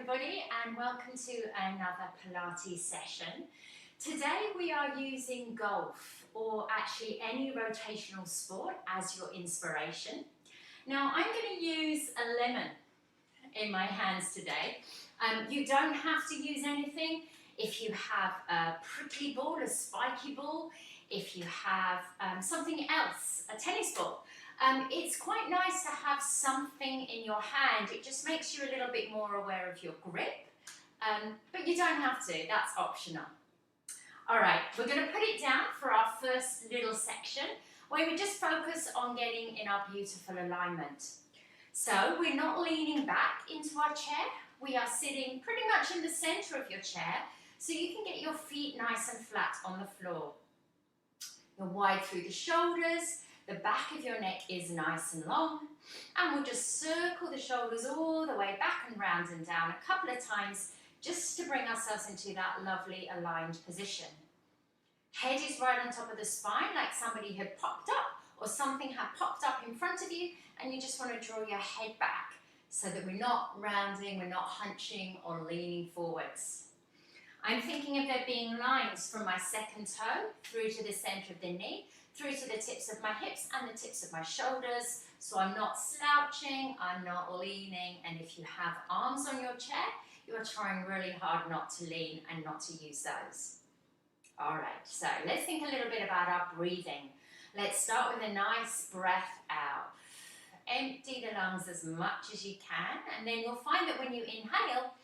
everybody, and welcome to another Pilates session. Today we are using golf, or actually any rotational sport, as your inspiration. Now I'm going to use a lemon in my hands today. You don't have to use anything. If you have a prickly ball, a spiky ball, if you have something else, a tennis ball, it's quite nice to have something in your hand. It just makes you a little bit more aware of your grip, but you don't have to, that's optional. All right, we're going to put it down for our first little section where we just focus on getting in our beautiful alignment. So we're not leaning back into our chair, we are sitting pretty much in the center of your chair so you can get your feet nice and flat on the floor. You're wide through the shoulders. The back of your neck is nice and long, and we'll just circle the shoulders all the way back and round and down a couple of times just to bring ourselves into that lovely aligned position. Head is right on top of the spine like somebody had popped up or something had popped up in front of you, and you just want to draw your head back so that we're not rounding, we're not hunching or leaning forwards. I'm thinking of there being lines from my second toe through to the center of the knee, through to the tips of my hips and the tips of my shoulders. So I'm not slouching, I'm not leaning, and if you have arms on your chair, you are trying really hard not to lean and not to use those. All right, so let's think a little bit about our breathing. Let's start with a nice breath out. Empty the lungs as much as you can, and then you'll find that when you inhale,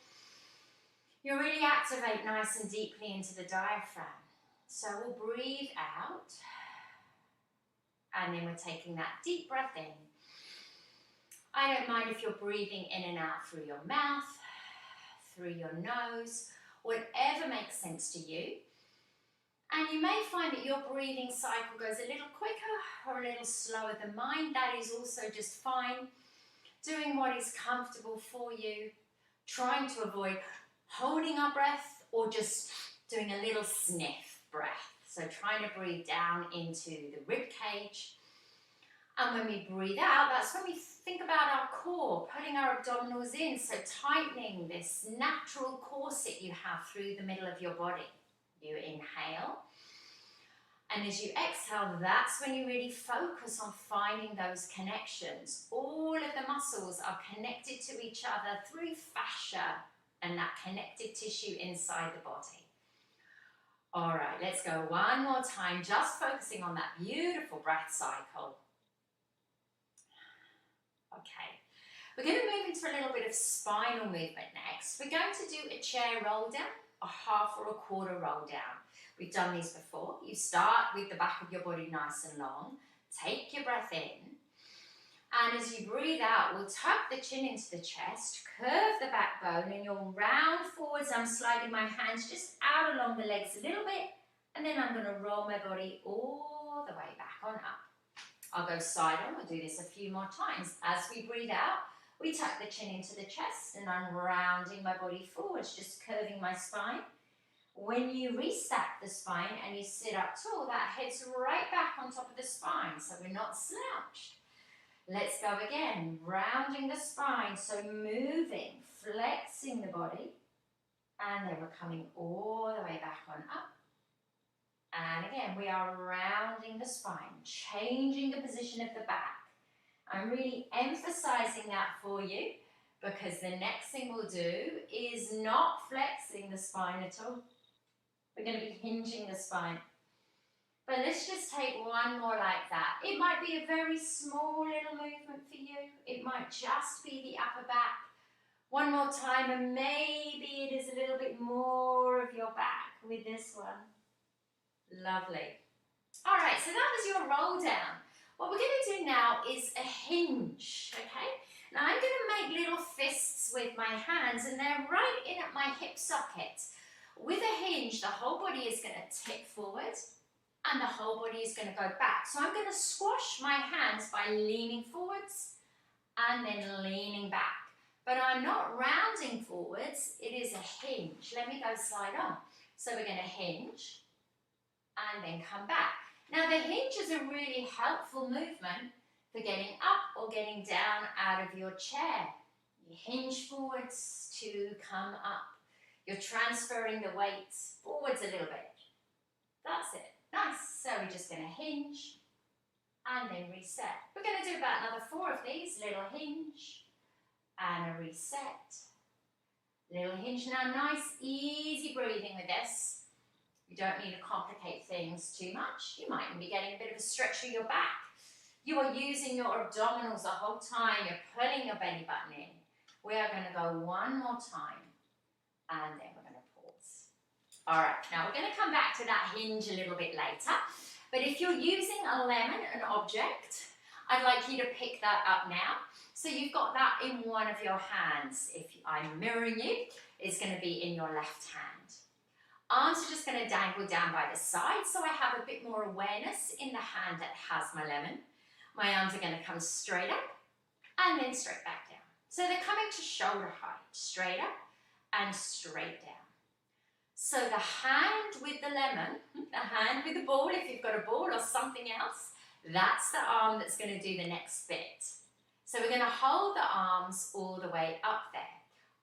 you really activate nice and deeply into the diaphragm. So we'll breathe out, and then we're taking that deep breath in. I don't mind if you're breathing in and out through your mouth, through your nose, whatever makes sense to you. And you may find that your breathing cycle goes a little quicker or a little slower than mine. That is also just fine. Doing what is comfortable for you, trying to avoid holding our breath or just doing a little sniff breath. So trying to breathe down into the rib cage. And when we breathe out, that's when we think about our core, putting our abdominals in, so tightening this natural corset you have through the middle of your body. You inhale, and as you exhale, that's when you really focus on finding those connections. All of the muscles are connected to each other through fascia and that connective tissue inside the body. All right, let's go one more time, just focusing on that beautiful breath cycle. Okay, we're going to move into a little bit of spinal movement next. We're going to do a chair roll down, a half or a quarter roll down. We've done these before. You start with the back of your body nice and long. Take your breath in. And as you breathe out, we'll tuck the chin into the chest, curve the backbone, and you'll round forwards. I'm sliding my hands just out along the legs a little bit, and then I'm going to roll my body all the way back on up. I'll go side on. We'll do this a few more times. As we breathe out, we tuck the chin into the chest, and I'm rounding my body forwards, just curving my spine. When you restack the spine and you sit up tall, that head's right back on top of the spine, so we're not slouched. Let's go again, rounding the spine, so moving, flexing the body, and then we're coming all the way back on up. And again, we are rounding the spine, changing the position of the back. I'm really emphasizing that for you because the next thing we'll do is not flexing the spine at all. We're going to be hinging the spine. But let's just take one more like that. It might be a very small little movement for you. It might just be the upper back. One more time, and maybe it is a little bit more of your back with this one. Lovely. All right, so that was your roll down. What we're going to do now is a hinge, okay? Now I'm going to make little fists with my hands, and they're right in at my hip socket. With a hinge, the whole body is going to tip forward, and the whole body is going to go back. So I'm going to squash my hands by leaning forwards and then leaning back. But I'm not rounding forwards, it is a hinge. Let me go slide on. So we're going to hinge and then come back. Now the hinge is a really helpful movement for getting up or getting down out of your chair. You hinge forwards to come up. You're transferring the weights forwards a little bit. That's it. Nice. So we're just going to hinge and then reset. We're going to do about another 4 of these. Little hinge and a reset. Little hinge. Now, nice, easy breathing with this. You don't need to complicate things too much. You might be getting a bit of a stretch of your back. You are using your abdominals the whole time. You're pulling your belly button in. We are going to go one more time and then we're going to pause. All right, now we're going to come back to that hinge a little bit later. But if you're using a lemon, an object, I'd like you to pick that up now. So you've got that in one of your hands. If I'm mirroring you, it's going to be in your left hand. Arms are just going to dangle down by the side so I have a bit more awareness in the hand that has my lemon. My arms are going to come straight up and then straight back down. So they're coming to shoulder height, straight up and straight down. So the hand with the lemon, the hand with the ball, if you've got a ball or something else, that's the arm that's going to do the next bit. So we're going to hold the arms all the way up there.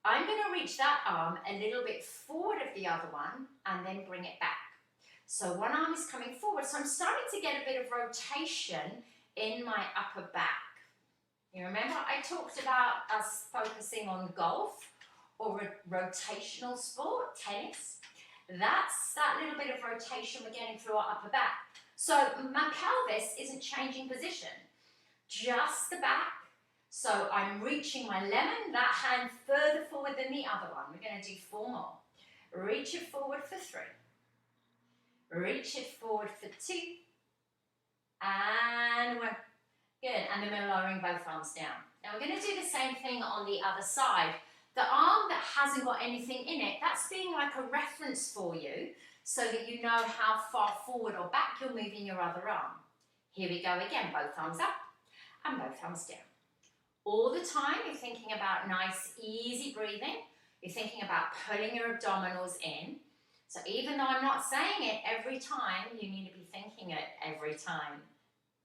I'm going to reach that arm a little bit forward of the other one and then bring it back. So one arm is coming forward. So I'm starting to get a bit of rotation in my upper back. You remember I talked about us focusing on golf or a rotational sport, tennis. That's that little bit of rotation we're getting through our upper back. So my pelvis isn't changing position, just the back. So I'm reaching my lemon, that hand further forward than the other one. We're going to do 4 more. Reach it forward for 3. Reach it forward for 2. And 1. Good. And then we're lowering both arms down. Now we're going to do the same thing on the other side. The arm that hasn't got anything in it, that's being like a reference for you so that you know how far forward or back you're moving your other arm. Here we go again. Both arms up and both arms down. All the time you're thinking about nice, easy breathing. You're thinking about pulling your abdominals in. So even though I'm not saying it every time, you need to be thinking it every time.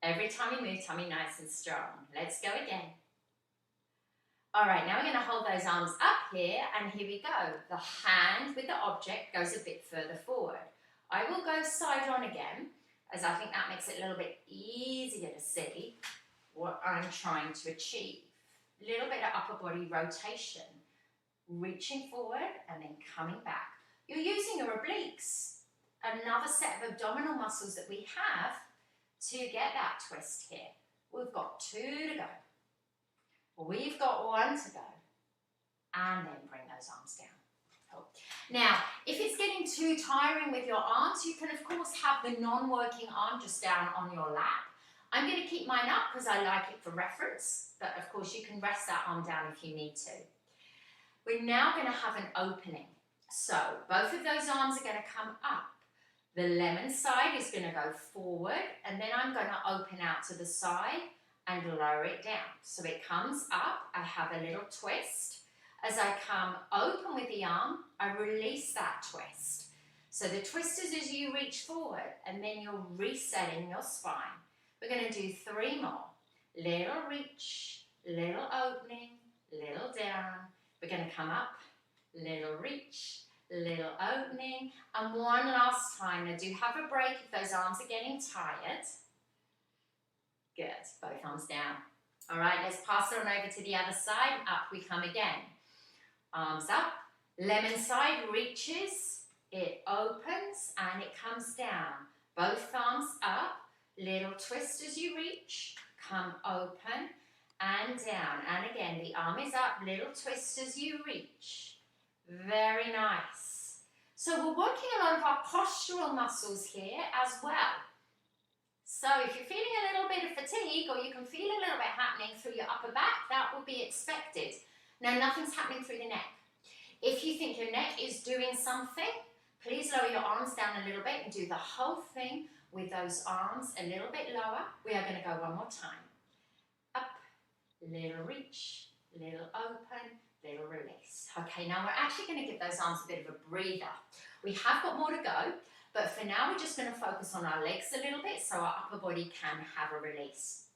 Every time you move, tummy nice and strong. Let's go again. All right, now we're going to hold those arms up here, and here we go. The hand with the object goes a bit further forward. I will go side on again, as I think that makes it a little bit easier to see what I'm trying to achieve. A little bit of upper body rotation. Reaching forward and then coming back. You're using your obliques, another set of abdominal muscles that we have to get that twist here. We've got 2 to go. We've got 1 to go. And then bring those arms down. Cool. Now, if it's getting too tiring with your arms, you can of course have the non-working arm just down on your lap. I'm going to keep mine up because I like it for reference, but of course you can rest that arm down if you need to. We're now going to have an opening. So both of those arms are going to come up. The lemon side is going to go forward, and then I'm going to open out to the side and lower it down. So it comes up, I have a little twist. As I come open with the arm, I release that twist. So the twist is as you reach forward, and then you're resetting your spine. We're going to do 3 more. Little reach, little opening, little down. We're going to come up, little reach, little opening, and one last time. Now do have a break if those arms are getting tired. Good, both arms down. All right, let's pass it on over to the other side. Up we come again. Arms up, lemon side reaches, it opens and it comes down. Both arms up, little twist as you reach, come open and down. And again, the arm is up, little twist as you reach. Very nice. So we're working a lot of our postural muscles here as well. So if you're feeling a little bit of fatigue, or you can feel a little bit happening through your upper back, that would be expected. Now, nothing's happening through the neck. If you think your neck is doing something, please lower your arms down a little bit and do the whole thing with those arms a little bit lower. We are going to go one more time. Up, little reach, little open, little release. Okay, now we're actually going to give those arms a bit of a breather. We have got more to go, but for now we're just going to focus on our legs a little bit so our upper body can have a release.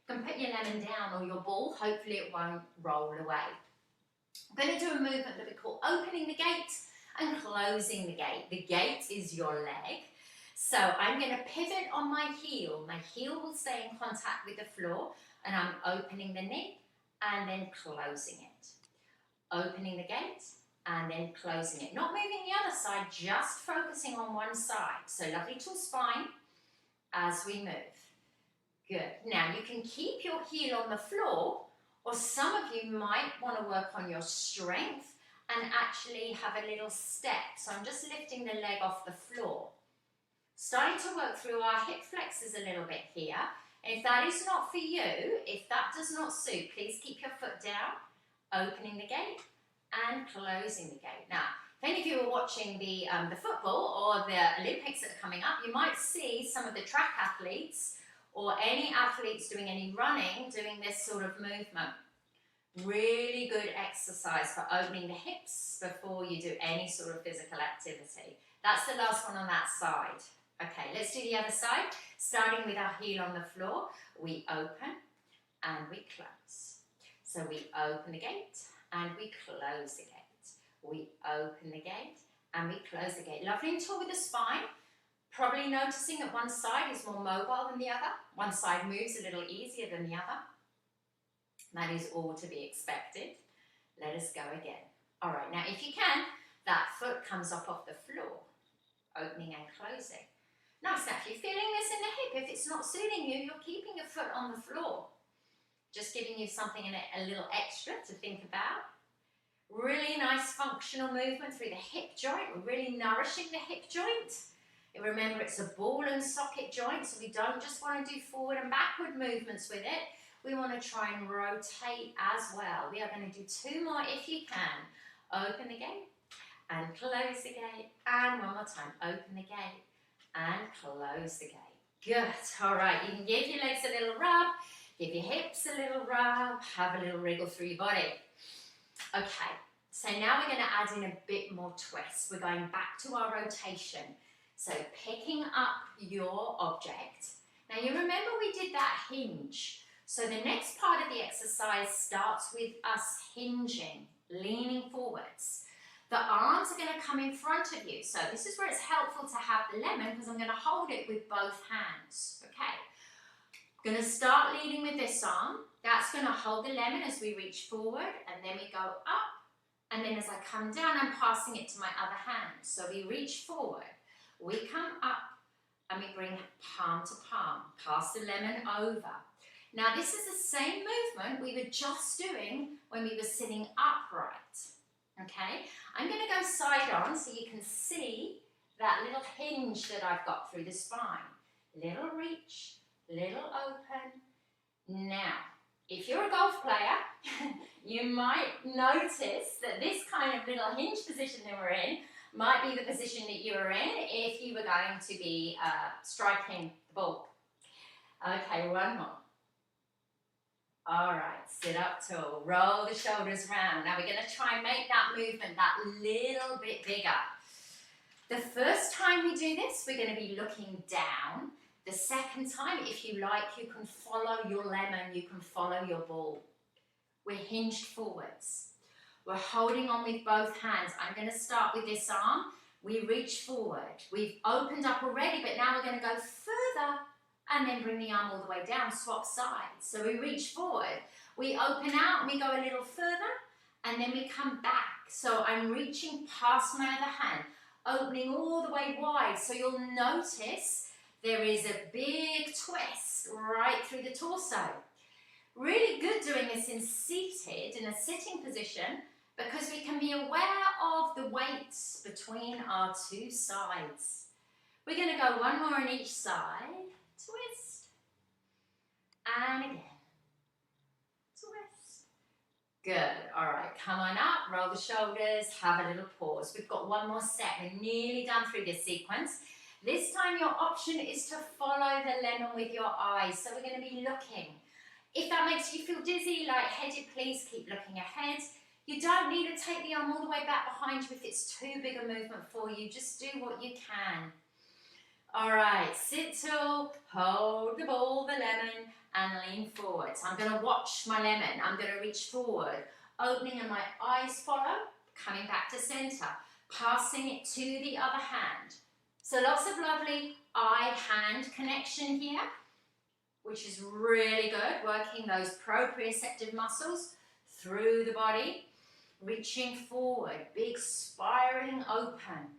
You can put your lemon down or your ball, hopefully it won't roll away. I'm going to do a movement that we call opening the gate and closing the gate. The gate is your leg. So I'm going to pivot on my heel. My heel will stay in contact with the floor, and I'm opening the knee and then closing it. Opening the gate and then closing it. Not moving the other side, just focusing on one side. So lovely tall spine as we move. Good. Now you can keep your heel on the floor, or some of you might want to work on your strength and actually have a little step. So I'm just lifting the leg off the floor. Starting to work through our hip flexors a little bit here. And if that is not for you, if that does not suit, please keep your foot down, opening the gate and closing the gate. Now, if any of you are watching the football or the Olympics that are coming up, you might see some of the track athletes or any athletes doing any running doing this sort of movement. Really good exercise for opening the hips before you do any sort of physical activity. That's the last one on that side. Okay, let's do the other side. Starting with our heel on the floor, we open and we close. So we open the gate and we close the gate. We open the gate and we close the gate. Lovely and tall with the spine. Probably noticing that one side is more mobile than the other. One side moves a little easier than the other. That is all to be expected. Let us go again. All right, now if you can, that foot comes up off the floor. Opening and closing. Nice. Now if you're feeling this in the hip, if it's not suiting you, you're keeping your foot on the floor. Just giving you something in it a little extra to think about. Really nice functional movement through the hip joint. We're really nourishing the hip joint. And remember, it's a ball and socket joint, so we don't just want to do forward and backward movements with it. We want to try and rotate as well. We are going to do 2 more if you can. Open the gate and close the gate. And one more time. Open the gate and close the gate. Good. All right. You can give your legs a little rub. Give your hips a little rub. Have a little wriggle through your body. Okay. So now we're going to add in a bit more twist. We're going back to our rotation. So picking up your object. Now you remember we did that hinge. So the next part of the exercise starts with us hinging, leaning forwards. The arms are going to come in front of you. So this is where it's helpful to have the lemon, because I'm going to hold it with both hands. Okay. I'm going to start leading with this arm. That's going to hold the lemon as we reach forward, and then we go up. And then as I come down, I'm passing it to my other hand. So we reach forward, we come up, and we bring palm to palm, pass the lemon over. Now this is the same movement we were just doing when we were sitting upright. Okay, I'm going to go side on so you can see that little hinge that I've got through the spine. Little reach, little open. Now, if you're a golf player, you might notice that this kind of little hinge position that we're in might be the position that you were in if you were going to be striking the ball. Okay, one more. All right, sit up tall, roll the shoulders round. Now we're going to try and make that movement that little bit bigger. The first time we do this, we're going to be looking down. The second time, if you like, you can follow your lemon, you can follow your ball. We're hinged forwards. We're holding on with both hands. I'm going to start with this arm. We reach forward. We've opened up already, but now we're going to go further and then bring the arm all the way down, swap sides. So we reach forward, we open out and we go a little further, and then we come back. So I'm reaching past my other hand, opening all the way wide. So you'll notice there is a big twist right through the torso. Really good doing this in seated, in a sitting position, because we can be aware of the weights between our 2 sides. We're going to go one more on each side. Twist. And again. Twist. Good. All right. Come on up. Roll the shoulders. Have a little pause. We've got one more set. We're nearly done through this sequence. This time your option is to follow the lemon with your eyes. So we're going to be looking. If that makes you feel dizzy, lightheaded, please keep looking ahead. You don't need to take the arm all the way back behind you if it's too big a movement for you. Just do what you can. All right, sit tall, hold the ball, the lemon, and lean forward. So I'm going to watch my lemon. I'm going to reach forward, opening and my eyes follow, coming back to center, passing it to the other hand. So lots of lovely eye-hand connection here, which is really good, working those proprioceptive muscles through the body, reaching forward, big spiraling open,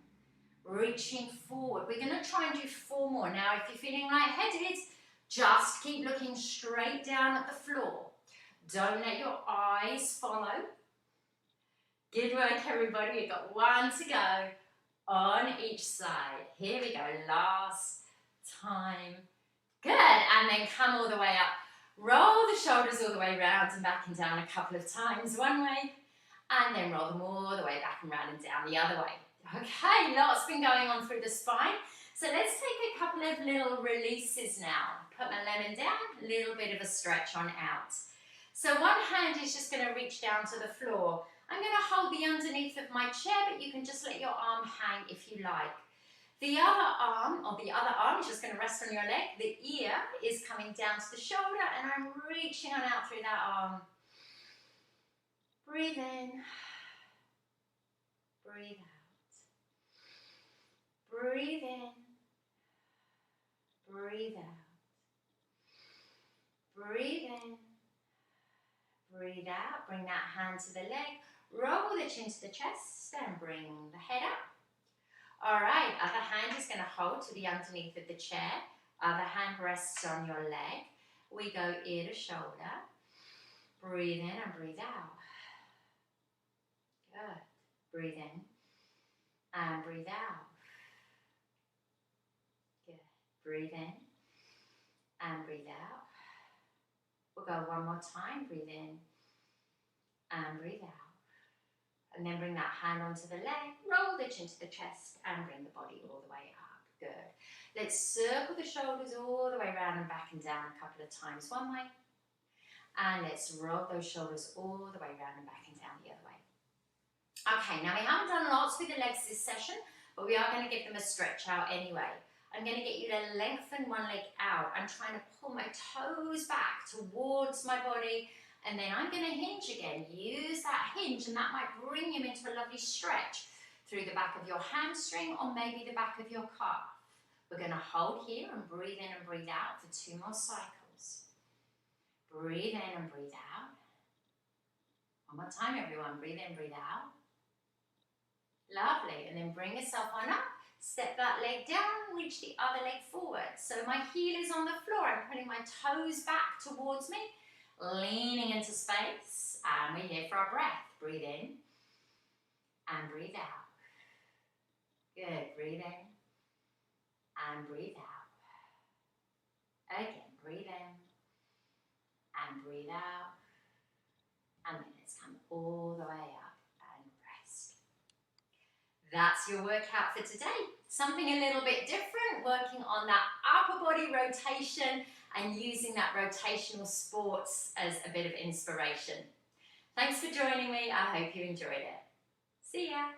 reaching forward. We're going to try and do 4 more. Now, if you're feeling lightheaded, just keep looking straight down at the floor. Don't let your eyes follow. Good work, everybody. We've got 1 to go on each side. Here we go. Last time. Good. And then come all the way up. Roll the shoulders all the way round and back and down a couple of times one way. And then roll them all the way back and round and down the other way. Okay, lots been going on through the spine. So let's take a couple of little releases now. Put my lemon down, a little bit of a stretch on out. So one hand is just going to reach down to the floor. I'm going to hold the underneath of my chair, but you can just let your arm hang if you like. The other arm is just going to rest on your leg. The ear is coming down to the shoulder, and I'm reaching on out through that arm. Breathe in. Breathe out. Breathe in. Breathe out. Breathe in. Breathe out. Bring that hand to the leg. Roll the chin to the chest and bring the head up. All right, other hand is going to hold to the underneath of the chair. Other hand rests on your leg. We go ear to shoulder. Breathe in and breathe out. Good. Breathe in and breathe out. Good. Breathe in and breathe out. We'll go 1 more time. Breathe in and breathe out. And then bring that hand onto the leg, roll the chin to the chest, and bring the body all the way up. Good. Let's circle the shoulders all the way around and back and down a couple of times one way. And let's roll those shoulders all the way around and back and down the other way. Okay, now we haven't done lots with the legs this session, but we are going to give them a stretch out anyway. I'm going to get you to lengthen one leg out. I'm trying to pull my toes back towards my body. And then I'm going to hinge again. Use that hinge, and that might bring you into a lovely stretch through the back of your hamstring or maybe the back of your calf. We're going to hold here and breathe in and breathe out for 2 more cycles. Breathe in and breathe out. One more time, everyone. Breathe in, breathe out. Lovely. And then bring yourself on up. Step that leg down, reach the other leg forward. So my heel is on the floor. I'm putting my toes back towards me. Leaning into space, and we're here for our breath. Breathe in and breathe out. Good. Breathe in and breathe out. Again, breathe in and breathe out. And then let's come all the way up and rest. That's your workout for today. Something a little bit different, working on that upper body rotation and using that rotational sports as a bit of inspiration. Thanks for joining me. I hope you enjoyed it. See ya.